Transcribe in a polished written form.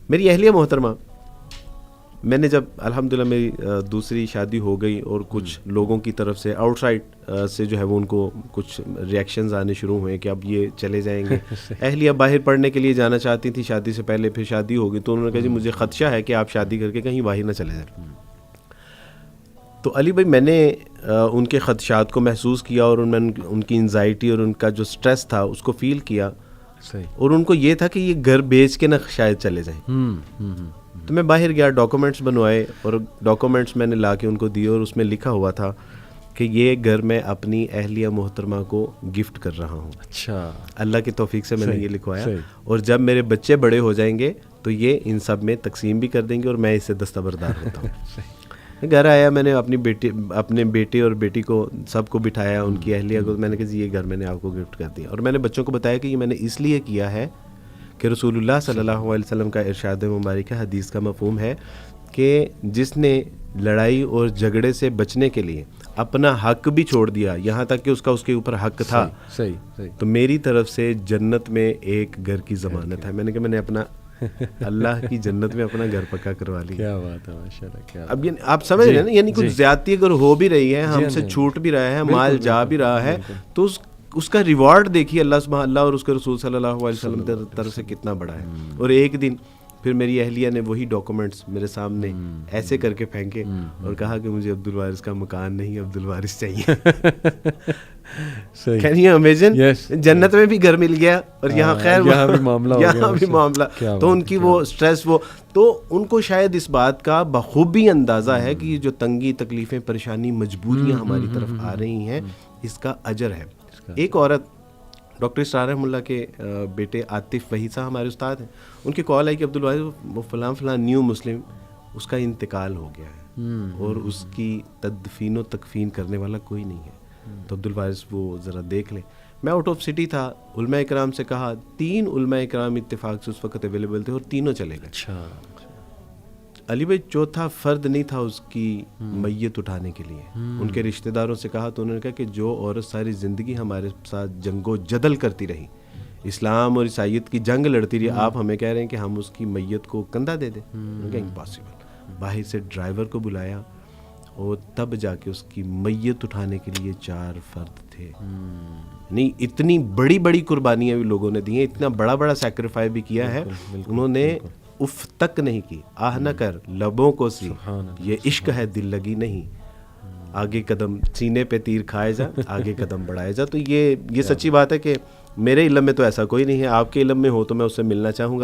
میری اہلیہ محترمہ، میں نے جب الحمدللہ میری دوسری شادی ہو گئی اور کچھ لوگوں کی طرف سے آؤٹ سائڈ سے جو ہے وہ ان کو کچھ ریئیکشنز آنے شروع ہوئے کہ اب یہ چلے جائیں گے. اہلیہ باہر پڑھنے کے لیے جانا چاہتی تھی شادی سے پہلے، پھر شادی ہو گئی تو انہوں نے کہا جی مجھے خدشہ ہے کہ آپ شادی کر کے کہیں باہر نہ چلے جائیں. تو علی بھائی میں نے ان کے خدشات کو محسوس کیا اور ان کی انزائٹی اور ان کا جو سٹریس تھا اس کو فیل کیا. اور ان کو یہ تھا کہ یہ گھر بیچ کے نہ شاید چلے جائیں. تو میں باہر گیا، ڈاکومنٹس بنوائے اور ڈاکومنٹس میں نے لا کے ان کو دیے اور اس میں لکھا ہوا تھا کہ یہ گھر میں اپنی اہلیہ محترمہ کو گفٹ کر رہا ہوں. اچھا، اللہ کی توفیق سے میں نے یہ لکھوایا. اور جب میرے بچے بڑے ہو جائیں گے تو یہ ان سب میں تقسیم بھی کر دیں گے اور میں اس سے دستبردار ہوتا ہوں. گھر آیا، میں نے اپنے بیٹے اور بیٹی کو سب کو بٹھایا، ان کی اہلیہ کو، میں نے کہا جی یہ گھر میں نے آپ کو گفٹ کر دیا. اور میں نے بچوں کو بتایا کہ یہ میں نے اس لیے کیا ہے کہ رسول اللہ صلی اللہ علیہ وسلم کا ارشاد مبارک ہے، حدیث کا مفہوم ہے کہ جس نے لڑائی اور جھگڑے سے بچنے کے لیے اپنا حق بھی چھوڑ دیا، یہاں تک کہ اس کے اوپر حق تھا، تو میری طرف سے جنت میں ایک گھر کی ضمانت ہے. میں نے کہا میں نے اپنا اللہ کی جنت میں اپنا گھر پکا کروا لیا. کیا بات ہے، ماشاءاللہ. کیا اب آپ سمجھ رہے ہیں نا، یعنی کچھ زیادتی اگر ہو بھی رہی ہے، ہم سے چھوٹ بھی رہا ہے، مال جا بھی رہا ہے، تو اس کا ریوارڈ دیکھیے اللہ اور اس کے رسول صلی اللہ علیہ وسلم کی طرف سے کتنا بڑا ہے. اور ایک دن پھر میری اہلیہ نے وہی ڈاکومنٹس میرے سامنے ایسے کر کے پھینکے اور کہا کہ مجھے عبدالوارث کا مکان نہیں، عبدالوارث چاہیے. Can you imagine؟ جنت میں بھی گھر مل گیا اور یہاں خیر یہاں بھی معاملہ. تو ان کی وہ سٹریس، وہ تو ان کو شاید اس بات کا بخوبی اندازہ ہے کہ یہ جو تنگی، تکلیفیں، پریشانی، مجبوریاں ہماری طرف آ رہی ہیں، اس کا اجر ہے. ایک عورت، ڈاکٹر اسرار رحمہ اللہ کے بیٹے عاطف وحید صاحب ہمارے استاد ہیں، ان کی کال آئی کہ عبدالوارث وہ فلاں نیو مسلم، اس کا انتقال ہو گیا ہے اور اس کی تدفین و تکفین کرنے والا کوئی نہیں ہے، تو عبدالوارث وہ ذرا دیکھ لیں. میں آؤٹ آف سٹی تھا، علماء اکرام سے کہا، 3 علماء اکرام اتفاق سے اس وقت اویلیبل تھے اور تینوں چلے گئے. اچھا علی بھائی چوتھا فرد نہیں تھا اس کی میت اٹھانے کے لیے. ان کے رشتہ داروں سے کہا تو انہوں نے کہا کہ جو عورت ساری زندگی ہمارے ساتھ جنگ و جدل کرتی رہی، اسلام اور عیسائیت کی جنگ لڑتی رہی، آپ ہمیں کہہ رہے ہیں کہ ہم اس کی میت کو کندھا دے دیں؟ امپاسبل. باہر سے ڈرائیور کو بلایا اور تب جا کے اس کی میت اٹھانے کے لیے 4 فرد تھے. نہیں، اتنی بڑی بڑی قربانیاں بھی لوگوں نے دی ہیں، اتنا بڑا بڑا سیکریفائی بھی کیا ہے. انہوں نے اف تک نہیں کی، آہ نہ کر لبوں کو سی، یہ عشق ہے دل لگی نہیں، آگے قدم سینے پہ تیر کھائے جا، آگے قدم بڑھائے جا. تو یہ سچی بات ہے کہ میرے علم میں تو ایسا کوئی نہیں ہے، آپ کے علم میں ہو تو میں اس سے ملنا چاہوں گا.